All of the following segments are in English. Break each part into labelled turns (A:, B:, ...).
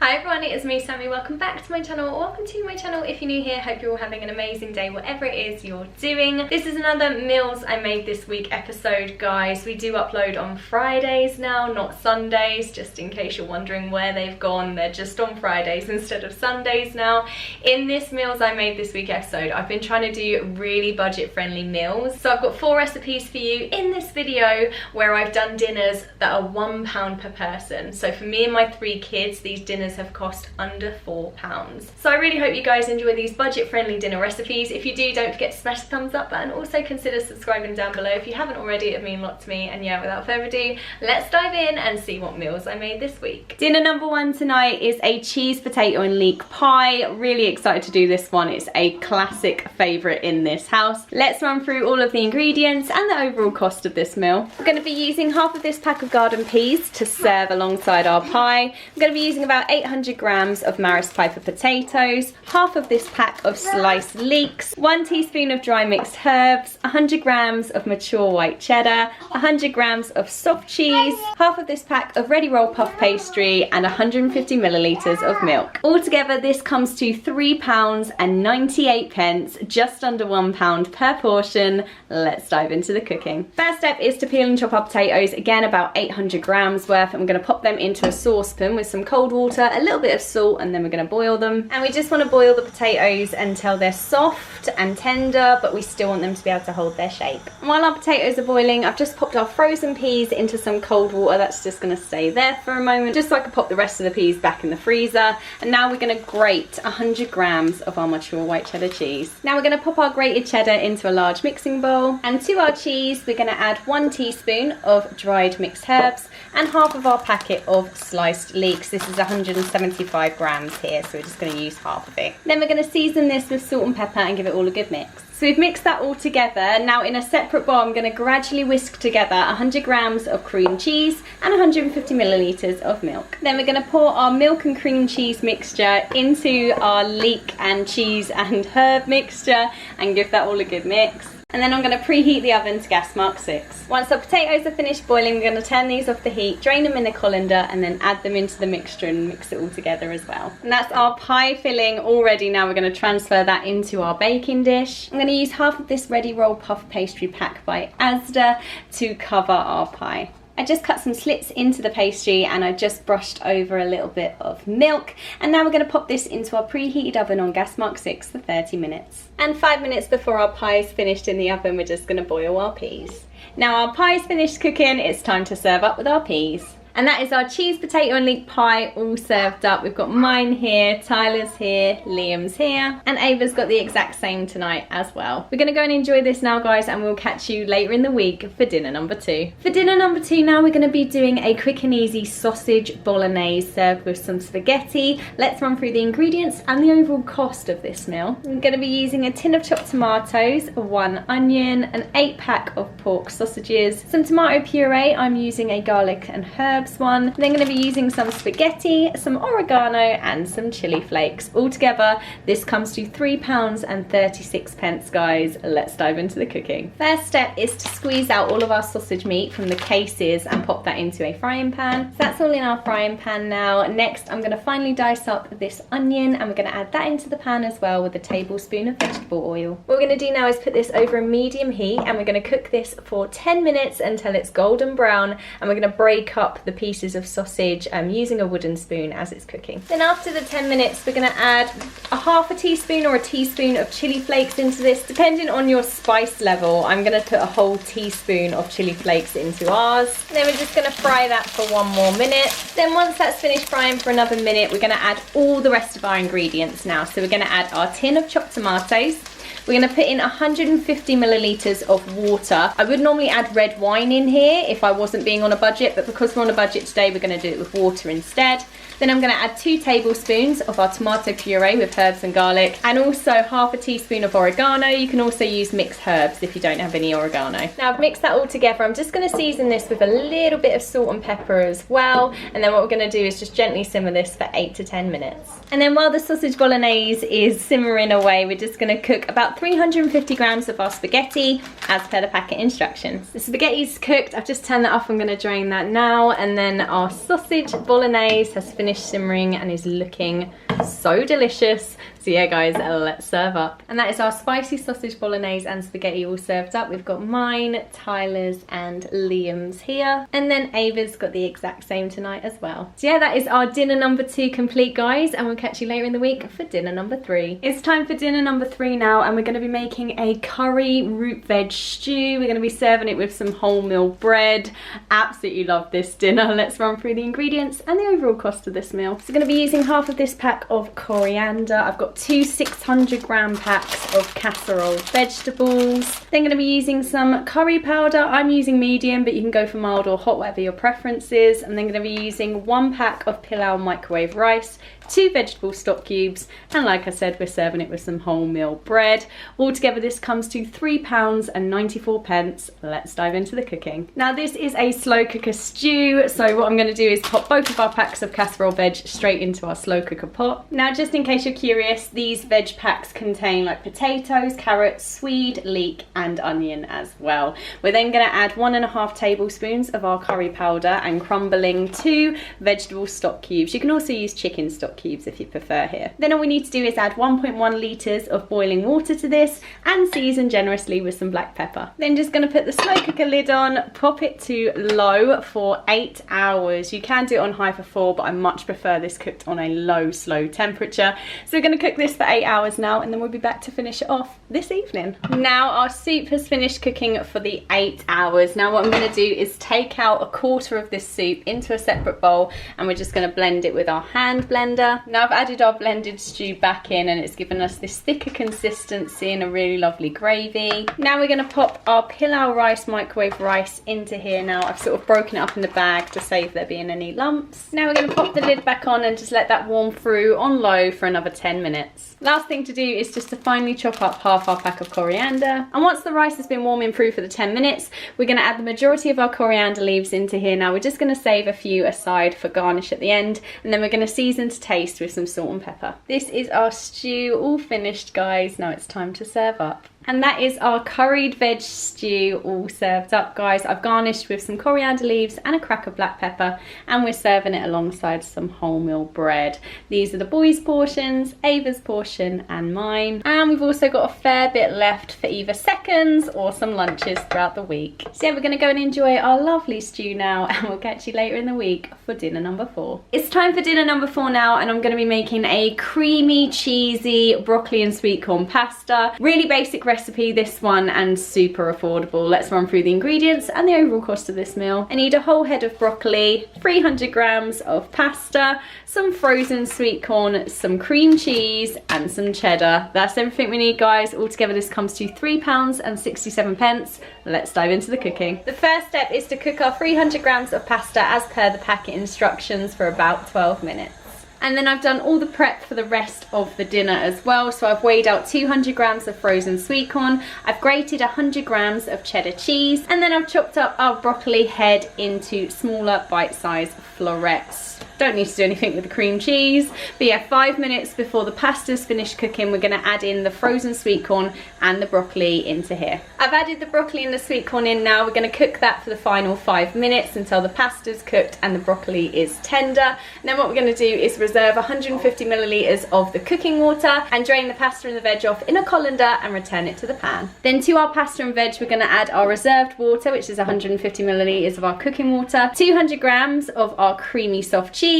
A: Hi everyone, it is me, Sammy. Welcome back to my channel. Welcome to my channel if you're new here. Hope you're all having an amazing day, whatever it is you're doing. This is another meals I made this week episode, guys. We do upload on Fridays now, not Sundays, just in case you're wondering where they've gone. They're just on Fridays instead of Sundays now. In this meals I made this week episode, I've been trying to do really budget-friendly meals. So I've got 4 recipes for you in this video where I've done dinners that are £1 per person. So for me and my 3 kids, these dinners have cost under £4. So I really hope you guys enjoy these budget-friendly dinner recipes. If you do, don't forget to smash the thumbs up button. Also consider subscribing down below if you haven't already. It'd mean a lot to me. And yeah, without further ado, let's dive in and see what meals I made this week. Dinner number 1 tonight is a cheese, potato and leek pie. Really excited to do this one. It's a classic favourite in this house. Let's run through all of the ingredients and the overall cost of this meal. We're going to be using half of this pack of garden peas to serve alongside our pie. I'm going to be using about 800 grams of Maris Piper potatoes, half of this pack of sliced leeks, 1 teaspoon of dry mixed herbs, 100 grams of mature white cheddar, 100 grams of soft cheese, half of this pack of ready roll puff pastry, and 150 millilitres of milk. Altogether, this comes to £3.98, just under £1 per portion. Let's dive into the cooking. First step is to peel and chop our potatoes, again about 800 grams worth, and we're going to pop them into a saucepan with some cold water, a little bit of salt, and then we're going to boil them. And we just want to boil the potatoes until they're soft and tender, but we still want them to be able to hold their shape. And while our potatoes are boiling, I've just popped our frozen peas into some cold water. That's just going to stay there for a moment, just so I can pop the rest of the peas back in the freezer. And now we're going to grate 100 grams of our mature white cheddar cheese. Now we're going to pop our grated cheddar into a large mixing bowl, and to our cheese we're going to add 1 teaspoon of dried mixed herbs and half of our packet of sliced leeks. This is 175 grams here, so we're just going to use half of it. Then we're going to season this with salt and pepper and give it all a good mix. So we've mixed that all together. Now in a separate bowl, I'm going to gradually whisk together 100 grams of cream cheese and 150 millilitres of milk. Then we're going to pour our milk and cream cheese mixture into our leek and cheese and herb mixture and give that all a good mix. And then I'm going to preheat the oven to gas mark 6. Once our potatoes are finished boiling, we're going to turn these off the heat, drain them in a colander, and then add them into the mixture and mix it all together as well. And that's our pie filling all ready. Now we're going to transfer that into our baking dish. I'm going to use half of this ready roll puff pastry pack by Asda to cover our pie. I just cut some slits into the pastry and I just brushed over a little bit of milk. And now we're going to pop this into our preheated oven on gas mark 6 for 30 minutes. And 5 minutes before our pie is finished in the oven, we're just going to boil our peas. Now our pie is finished cooking, it's time to serve up with our peas. And that is our cheese, potato and leek pie all served up. We've got mine here, Tyler's here, Liam's here, and Ava's got the exact same tonight as well. We're gonna go and enjoy this now, guys, and we'll catch you later in the week for dinner number 2. For dinner number 2 now, we're gonna be doing a quick and easy sausage bolognese served with some spaghetti. Let's run through the ingredients and the overall cost of this meal. We're gonna be using a tin of chopped tomatoes, 1 onion, an 8-pack of pork sausages, some tomato puree. I'm using a garlic and herb one. Then going to be using some spaghetti, some oregano and some chili flakes. Altogether, this comes to £3.36, guys. Let's dive into the cooking. First step is to squeeze out all of our sausage meat from the cases and pop that into a frying pan. So that's all in our frying pan now. Next, I'm going to finely dice up this onion and we're going to add that into the pan as well with a tablespoon of vegetable oil. What we're going to do now is put this over a medium heat and we're going to cook this for 10 minutes until it's golden brown, and we're going to break up the pieces of sausage using a wooden spoon as it's cooking. Then after the 10 minutes, we're going to add a half a teaspoon or a teaspoon of chili flakes into this, depending on your spice level. I'm going to put a whole teaspoon of chili flakes into ours. And then we're just going to fry that for 1 more minute. Then once that's finished frying for another minute, we're going to add all the rest of our ingredients now. So we're going to add our tin of chopped tomatoes. We're going to put in 150 millilitres of water. I would normally add red wine in here if I wasn't being on a budget, but because we're on a budget today, we're going to do it with water instead. Then I'm going to add 2 tablespoons of our tomato puree with herbs and garlic, and also half a teaspoon of oregano. You can also use mixed herbs if you don't have any oregano. Now I've mixed that all together. I'm just going to season this with a little bit of salt and pepper as well, and then what we're going to do is just gently simmer this for 8 to 10 minutes. And then while the sausage bolognese is simmering away, we're just going to cook about 350 grams of our spaghetti as per the packet instructions. The spaghetti's cooked. I've just turned that off. I'm going to drain that now, and And then our sausage bolognese has finished simmering and is looking so delicious. So yeah guys, let's serve up. And that is our spicy sausage bolognese and spaghetti all served up. We've got mine, Tyler's and Liam's here. And then Ava's got the exact same tonight as well. So yeah, that is our dinner number 2 complete guys, and we'll catch you later in the week for dinner number 3. It's time for dinner number 3 now, and we're going to be making a curry root veg stew. We're going to be serving it with some wholemeal bread. Absolutely love this dinner. Let's run through the ingredients and the overall cost of this meal. So we're going to be using half of this pack of coriander. I've got 2 600-gram packs of casserole vegetables. Then going to be using some curry powder. I'm using medium, but you can go for mild or hot, whatever your preference is. And then going to be using 1 pack of pilau microwave rice, 2 vegetable stock cubes, and like I said, we're serving it with some wholemeal bread. Altogether this comes to £3.94. Let's dive into the cooking. Now this is a slow cooker stew, so what I'm going to do is pop both of our packs of casserole veg straight into our slow cooker pot. Now just in case you're curious, these veg packs contain like potatoes, carrots, swede, leek and onion as well. We're then going to add 1.5 tablespoons of our curry powder and crumbling 2 vegetable stock cubes. You can also use chicken stock cubes if you prefer here. Then all we need to do is add 1.1 litres of boiling water to this and season generously with some black pepper. Then just going to put the slow cooker lid on, pop it to low for 8 hours. You can do it on high for 4, but I much prefer this cooked on a low, slow temperature. So we're going to cook this for 8 hours now, and then we'll be back to finish it off this evening. Now our soup has finished cooking for the 8 hours. Now what I'm going to do is take out 1/4 of this soup into a separate bowl, and we're just going to blend it with our hand blender. Now I've added our blended stew back in, and it's given us this thicker consistency and a really lovely gravy. Now we're going to pop our pilau rice, microwave rice, into here. Now I've sort of broken it up in the bag to save there being any lumps. Now we're going to pop the lid back on and just let that warm through on low for another 10 minutes. Last thing to do is just to finely chop up half our pack of coriander. And once the rice has been warming through for the 10 minutes, we're going to add the majority of our coriander leaves into here. Now we're just going to save a few aside for garnish at the end, and then we're going to season to taste with some salt and pepper. This is our stew all finished guys. Now it's time to serve up. And that is our curried veg stew all served up guys. I've garnished with some coriander leaves and a crack of black pepper, and we're serving it alongside some wholemeal bread. These are the boys' portions, Ava's portion and mine. And we've also got a fair bit left for either seconds or some lunches throughout the week. So yeah, we're going to go and enjoy our lovely stew now, and we'll catch you later in the week for dinner number 4. It's time for dinner number 4 now, and I'm going to be making a creamy, cheesy broccoli and sweet corn pasta. Really basic recipe this one, and super affordable. Let's run through the ingredients and the overall cost of this meal. I need a whole head of broccoli, 300 grams of pasta, some frozen sweet corn, some cream cheese and some cheddar. That's everything we need guys. Altogether this comes to £3.67. Let's dive into the cooking. The first step is to cook our 300 grams of pasta as per the packet instructions for about 12 minutes. And then I've done all the prep for the rest of the dinner as well. So I've weighed out 200 grams of frozen sweet corn, I've grated 100 grams of cheddar cheese, and then I've chopped up our broccoli head into smaller bite-sized florets. Don't need to do anything with the cream cheese. But yeah, 5 minutes before the pasta's finished cooking, we're gonna add in the frozen sweet corn and the broccoli into here. I've added the broccoli and the sweet corn in now. We're gonna cook that for the final 5 minutes until the pasta's cooked and the broccoli is tender. And then what we're gonna do is reserve 150 milliliters of the cooking water and drain the pasta and the veg off in a colander and return it to the pan. Then to our pasta and veg, we're gonna add our reserved water, which is 150 milliliters of our cooking water, 200 grams of our creamy soft cheese,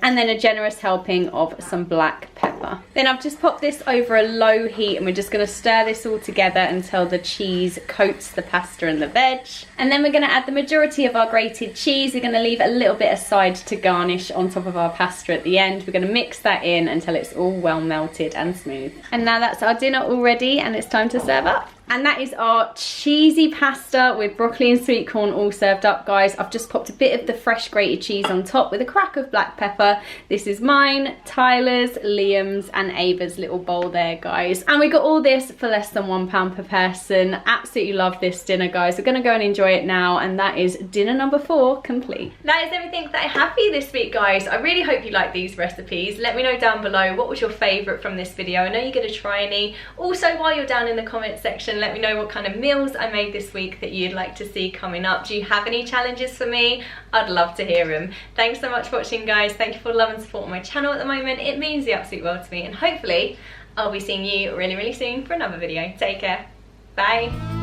A: and then a generous helping of some black pepper. Then I've just popped this over a low heat, and we're just going to stir this all together until the cheese coats the pasta and the veg. And then we're going to add the majority of our grated cheese. We're going to leave a little bit aside to garnish on top of our pasta at the end. We're going to mix that in until it's all well melted and smooth. And now that's our dinner all ready, and it's time to serve up. And that is our cheesy pasta with broccoli and sweet corn all served up, guys. I've just popped a bit of the fresh grated cheese on top with a crack of black pepper. This is mine, Tyler's, Liam's and Ava's little bowl there, guys. And we got all this for less than £1 per person. Absolutely love this dinner, guys. We're gonna go and enjoy it now, and that is dinner number 4 complete. That is everything that I have for you this week, guys. I really hope you like these recipes. Let me know down below what was your favourite from this video. I know you're gonna try any. Also, while you're down in the comment section, let me know what kind of meals I made this week that you'd like to see coming up. Do you have any challenges for me? I'd love to hear them. Thanks so much for watching, guys. Thank you for the love and support on my channel at the moment. It means the absolute world to me, and hopefully I'll be seeing you really, really soon for another video. Take care. Bye.